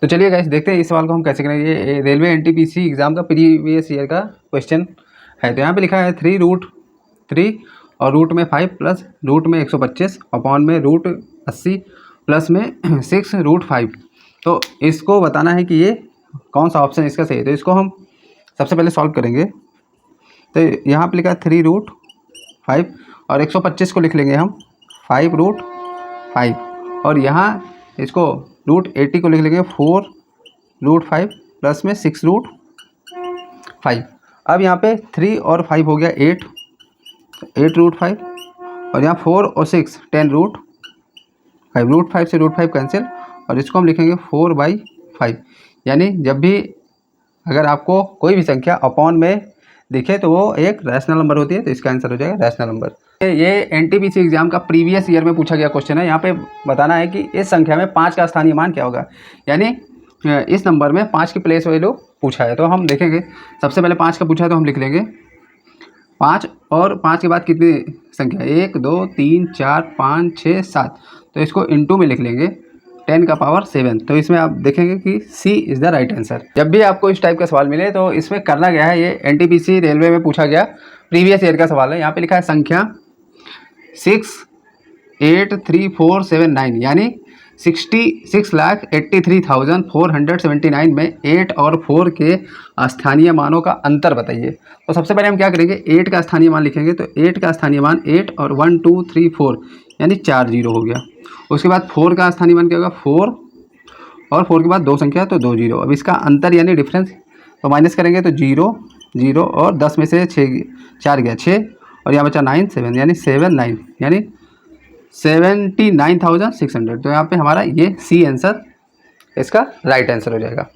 तो चलिए गाइस देखते हैं इस सवाल को हम कैसे करेंगे। ये रेलवे एनटीपीसी एग्जाम का प्रीवियस ईयर का क्वेश्चन है। तो यहाँ पे लिखा है 3√3 और रूट में 5 प्लस रूट में 125 अपॉन में √80 प्लस में 6√5। तो इसको बताना है कि ये कौन सा ऑप्शन इसका सही है। तो इसको हम सबसे पहले सॉल्व करेंगे। तो यहाँ पे लिखा है 3√5 और 125 को लिख लेंगे हम 5√5 और यहाँ इसको √80 को लिख लेंगे 4√5 प्लस में 6√5। अब यहाँ पे 3 और 5 हो गया 8√5 और यहाँ 4 और 6 10√5। √5 से √5 कैंसिल और इसको हम लिखेंगे 4/5। यानी जब भी अगर आपको कोई भी संख्या अपॉन में दिखे तो वो एक रैशनल नंबर होती है। तो इसका आंसर हो जाएगा रैशनल नंबर। ये एनटीपीसी एग्जाम का प्रीवियस ईयर में पूछा गया क्वेश्चन है। यहाँ पे बताना है कि इस संख्या में 5 का स्थानीय मान क्या होगा। यानी इस नंबर में 5 की प्लेस वैल्यू पूछा है। तो हम देखेंगे सबसे पहले 5 का पूछा है तो हम लिख लेंगे 5 और 5 के बाद कितनी संख्या 1 2 3 4 5 6 7। तो इसको इंटू में लिख लेंगे 10 का पावर 7। तो इसमें आप देखेंगे कि सी इज़ द राइट आंसर। जब भी आपको इस टाइप का सवाल मिले तो इसमें करना गया है, ये एनटीपीसी रेलवे में पूछा गया प्रीवियस ईयर का सवाल है। यहाँ पे लिखा है संख्या 683,479 यानी 66,83,479 में 8 और 4 के स्थानीय मानों का अंतर बताइए। तो सबसे पहले हम क्या करेंगे 8 का स्थानीय मान लिखेंगे। तो 8 का स्थानीय मान 8 और 1 2 3 4 यानी 4 जीरो हो गया। उसके बाद 4 का स्थानीय मान क्या होगा 4 और 4 के बाद 2 संख्या तो 2 जीरो। अब इसका अंतर यानी डिफरेंस तो माइनस करेंगे तो 0 0 और 10 में से 4 गया 6 और यहाँ बचा 9 7 यानी 7 9 यानी 79,600। तो यहाँ पे हमारा ये सी आंसर इसका राइट आंसर हो जाएगा।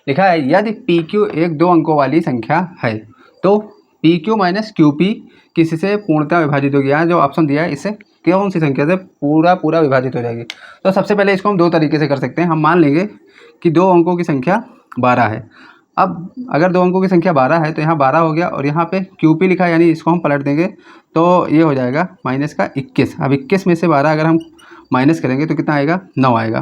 लिखा है यदि पी क्यू एक 2 अंकों वाली संख्या है तो P Q minus Q P किसी से पूर्णतः विभाजित होगी। यहाँ जो ऑप्शन दिया है इससे कौन सी संख्या से पूरा विभाजित हो जाएगी। तो सबसे पहले इसको हम 2 तरीके से कर सकते हैं। हम मान लेंगे कि 2 अंकों की संख्या 12 है। अब अगर 2 अंकों की संख्या 12 है तो यहाँ 12 हो गया और यहाँ पे QP लिखा है यानी इसको हम पलट देंगे तो ये हो जाएगा माइनस का 21। अब 21 में से 12 अगर हम माइनस करेंगे तो कितना आएगा 9 आएगा।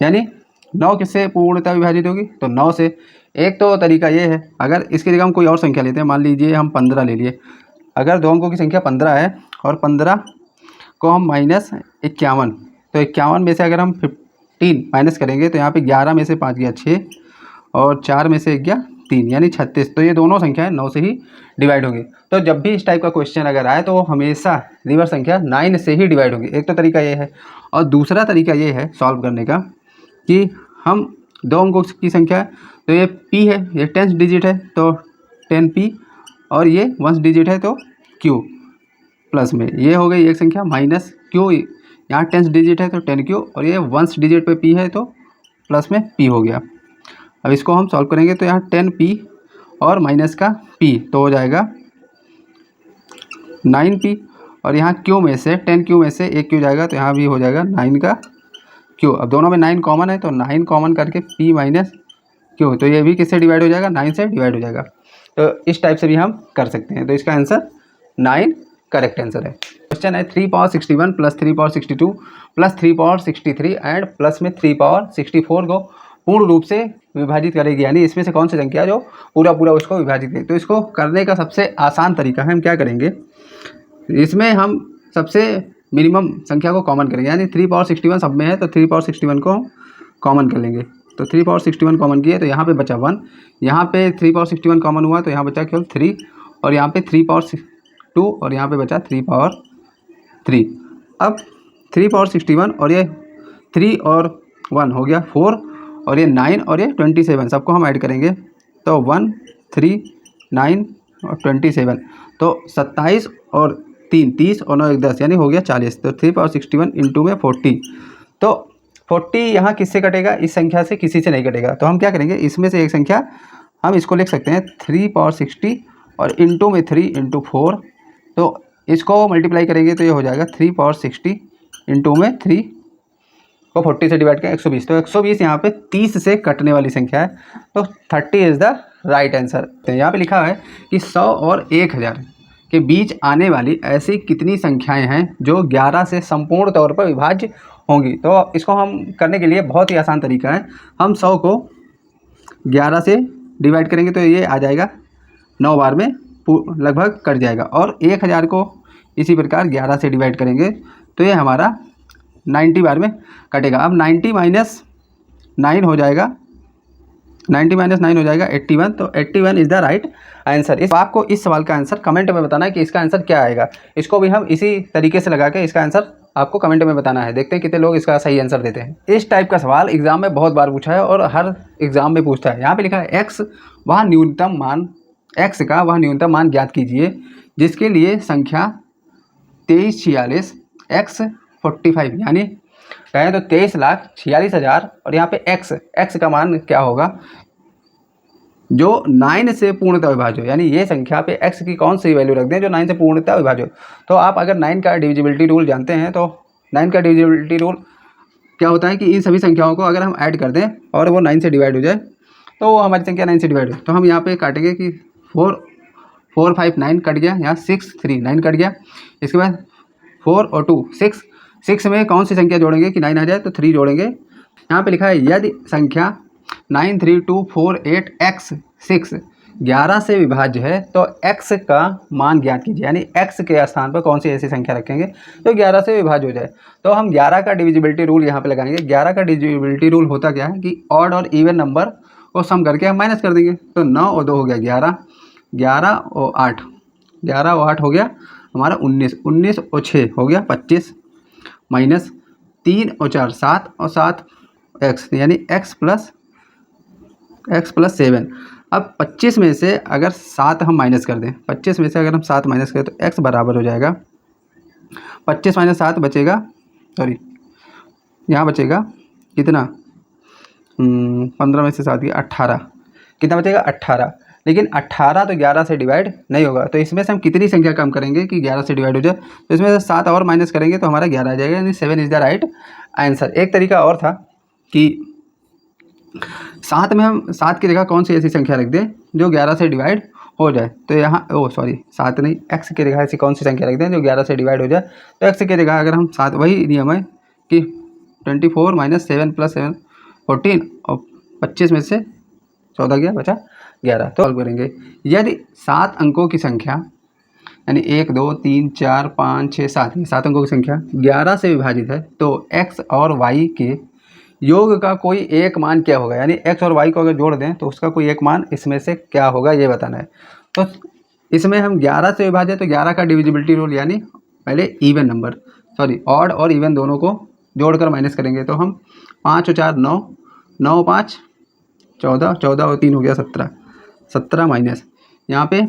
यानी 9 किससे पूर्णतः विभाजित होगी तो 9 से। एक तो तरीका ये है, अगर इसकी जगह हम कोई और संख्या लेते हैं, मान लीजिए हम 15 ले लिए। अगर 2 अंकों की संख्या 15 है और 15 को हम माइनस 51 तो 51 में से अगर हम 15 माइनस करेंगे तो यहाँ पे 11 में से 5 गया 6 और 4 में से गया 3 यानी 36। तो ये दोनों संख्याएं 9 से ही डिवाइड होंगी। तो जब भी इस टाइप का क्वेश्चन अगर आए तो वो हमेशा रिवर्स संख्या 9 से ही डिवाइड होगी। एक तो तरीका ये है और दूसरा तरीका ये है सॉल्व करने का कि हम 2 अंकों की संख्या है तो ये P है, ये 10th डिजिट है तो 10P और ये 1st डिजिट है तो Q प्लस में ये हो गई एक संख्या माइनस Q, यहाँ 10th डिजिट है तो 10Q और ये 1st डिजिट पे P है तो प्लस में P हो गया। अब इसको हम सॉल्व करेंगे तो यहाँ 10P और माइनस का P तो हो जाएगा 9P और यहाँ Q में से 10Q में से एक Q जाएगा तो यहाँ भी हो जाएगा 9 का Q। अब दोनों में 9 कॉमन है तो 9 कॉमन करके P माइनस Q तो ये भी किससे डिवाइड हो जाएगा 9 से डिवाइड हो जाएगा। तो इस टाइप से भी हम कर सकते हैं। तो इसका आंसर 9 करेक्ट आंसर है। क्वेश्चन है 3 power 61 plus 3 power 62 plus 3 power 63 and plus में 3 पावर 64 को पूर्ण रूप से विभाजित करेगी। यानी इसमें से कौन सी संख्या जो पूरा उसको विभाजित करेगी। तो इसको करने का सबसे आसान तरीका है, हम क्या करेंगे इसमें हम सबसे मिनिमम संख्या को कॉमन करेंगे। यानी 3 पावर 61 सब में है तो 3 पावर 61 को हम कॉमन कर लेंगे। तो 3 पावर 61 कॉमन किए तो यहाँ पे बचा 1, यहाँ पे 3 पावर 61 कॉमन हुआ तो यहाँ बचा केवल 3 और यहाँ पे 3 पावर 2 और यहाँ पे बचा 3 पावर 3। अब 3 पावर 61 और ये 3 और 1 हो गया 4 और ये 9 और ये 27 सबको हम ऐड करेंगे तो 1 3 9 और 27 तो 27 और 3 30 और 9 1 10 यानी हो गया 40। तो 3 पावर 61 इंटू में 40 तो 40 यहाँ किससे कटेगा इस संख्या से किसी से नहीं कटेगा। तो हम क्या करेंगे इसमें से एक संख्या हम इसको लिख सकते हैं 3 पावर 60 और इंटू में 3 इंटू 4 तो इसको मल्टीप्लाई करेंगे तो ये हो जाएगा 3 पावर 60 इंटू में 3 को 40 से डिवाइड करें 120। तो 120 यहाँ पे 30 से कटने वाली संख्या है तो 30 इज़ द राइट आंसर। तो यहाँ पे लिखा है कि 100 और 1000 के बीच आने वाली ऐसी कितनी संख्याएं हैं जो 11 से संपूर्ण तौर पर विभाज्य होंगी। तो इसको हम करने के लिए बहुत ही आसान तरीका है, हम 100 को 11 से डिवाइड करेंगे तो ये आ जाएगा 9 बार में लगभग कट जाएगा, और 1000 को इसी प्रकार 11 से डिवाइड करेंगे तो ये हमारा 90 बार में कटेगा। अब 90 माइनस 9 हो जाएगा, 90 माइनस 9 हो जाएगा 81। तो 81 इज़ द राइट आंसर। इस आपको इस सवाल का आंसर कमेंट में बताना है कि इसका आंसर क्या आएगा। इसको भी हम इसी तरीके से लगा के इसका आंसर आपको कमेंट में बताना है। देखते हैं कितने लोग इसका सही आंसर देते हैं। इस टाइप का सवाल एग्जाम में बहुत बार पूछा है और हर एग्जाम में पूछता है। यहाँ पे लिखा है एक्स वह न्यूनतम मान, एक्स का वह न्यूनतम मान ज्ञात कीजिए जिसके लिए संख्या 2346 एक्स 45 यानी कहें तो 23,46,000 और यहाँ पे एक्स का मान क्या होगा जो 9 से पूर्णतः विभाज्य हो, यानी ये संख्या पे x की कौन सी वैल्यू रख दें जो 9 से पूर्णतः विभाज्य हो। तो आप अगर 9 का डिविजिबिलिटी रूल जानते हैं तो 9 का डिविजिबिलिटी रूल क्या होता है कि इन सभी संख्याओं को अगर हम ऐड कर दें और वो 9 से डिवाइड हो जाए तो वो हमारी संख्या 9 से डिवाइड हो। तो हम यहाँ पे काटेंगे कि 4 5 9 कट गया, यहाँ 6 3 9 कट गया, इसके बाद 4 और 2 6 में कौन सी संख्या जोड़ेंगे कि 9 आ जाए तो 3 जोड़ेंगे। यहाँ पे लिखा है यदि संख्या 93248 x 6 11 से विभाज्य है तो x का मान ज्ञात कीजिए, यानी x के स्थान पर कौन सी ऐसी संख्या रखेंगे तो 11 से विभाज्य हो जाए। तो हम 11 का डिविजिबिलिटी रूल यहाँ पे लगाएंगे। 11 का डिविजिबिलिटी रूल होता क्या है कि ऑड और इवन नंबर को सम करके हम माइनस कर देंगे। तो 9 और 2 हो गया 11, 11 और 8, 11 और 8 हो गया हमारा 19, 19 और 6 हो गया 25, माइनस 3 और 4 7 और 7 x यानी x प्लस 7। अब 25 में से अगर 7 हम माइनस कर दें, 25 में से अगर हम 7 माइनस करें तो x बराबर हो जाएगा 25 माइनस 7 बचेगा, सॉरी यहाँ बचेगा कितना 15 में से 7 गया 18, कितना बचेगा 18। लेकिन 18 तो 11 से डिवाइड नहीं होगा, तो इसमें से हम कितनी संख्या कम करेंगे कि 11 से डिवाइड हो जाए, तो इसमें से 7 और माइनस करेंगे तो हमारा 11 आ जाएगा, यानी 7 इज़ द राइट आंसर। एक तरीका और था कि 7 में हम 7 की जगह कौन सी ऐसी संख्या रख दें जो 11 से डिवाइड हो जाए। तो यहाँ 7 नहीं, x की जगह ऐसी कौन सी संख्या रख दें जो 11 से डिवाइड हो जाए। तो x की जगह अगर हम 7, वही नियम है कि 24 माइनस 7 प्लस 7 14 और 25 में से 14 गया बचा 11। तो सॉल्व करेंगे। यदि 7 अंकों की संख्या यानी 1 2 3 4 5 6 7 ये 7 अंकों की संख्या 11 से विभाजित है तो x और y के योग का कोई एक मान क्या होगा, यानी x और y को अगर जोड़ दें तो उसका कोई एक मान इसमें से क्या होगा ये बताना है। तो इसमें हम 11 से विभाजित तो 11 का डिविजिबिलिटी रूल यानी पहले इवन नंबर ऑड और इवन दोनों को जोड़कर माइनस करेंगे। तो हम 5 और 4 9, 9 5 14, 14 और 3 हो गया 17, 17 माइनस यहाँ पे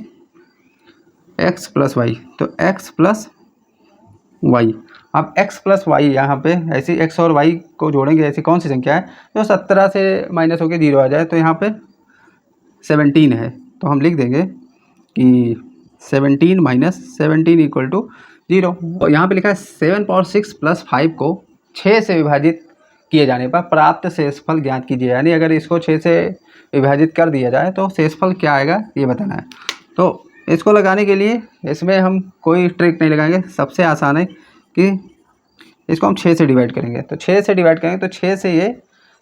x प्लस वाई, तो x प्लस वाई। अब x प्लस वाई यहाँ पे ऐसी x और y को जोड़ेंगे, ऐसी कौन सी संख्या है जो 17 से माइनस होकर 0 आ जाए। तो यहाँ पे 17 है, तो हम लिख देंगे कि 17 माइनस 17 इक्वल टू 0। और यहाँ पे लिखा है 7 पावर 6 प्लस 5 को 6 से विभाजित किए जाने पर प्राप्त शेषफल ज्ञात कीजिए, यानी अगर इसको 6 से विभाजित कर दिया जाए तो शेषफल क्या आएगा ये बताना है। तो इसको लगाने के लिए इसमें हम कोई ट्रिक नहीं लगाएंगे, सबसे आसान है कि इसको हम 6 से डिवाइड करेंगे। तो 6 से डिवाइड करेंगे तो 6 से ये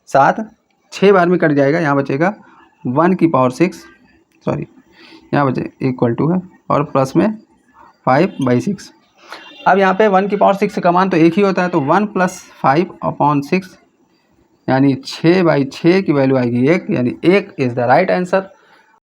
7 6 बार में कट जाएगा, यहाँ बचेगा 1 की पावर 6 यहाँ बचे इक्वल टू है और प्लस में 5/6। अब यहाँ पे 1 की पावर 6 का मान तो एक ही होता है, तो 1 + 5/6 यानी 6/6 की वैल्यू आएगी 1, यानी 1 इज़ द राइट आंसर।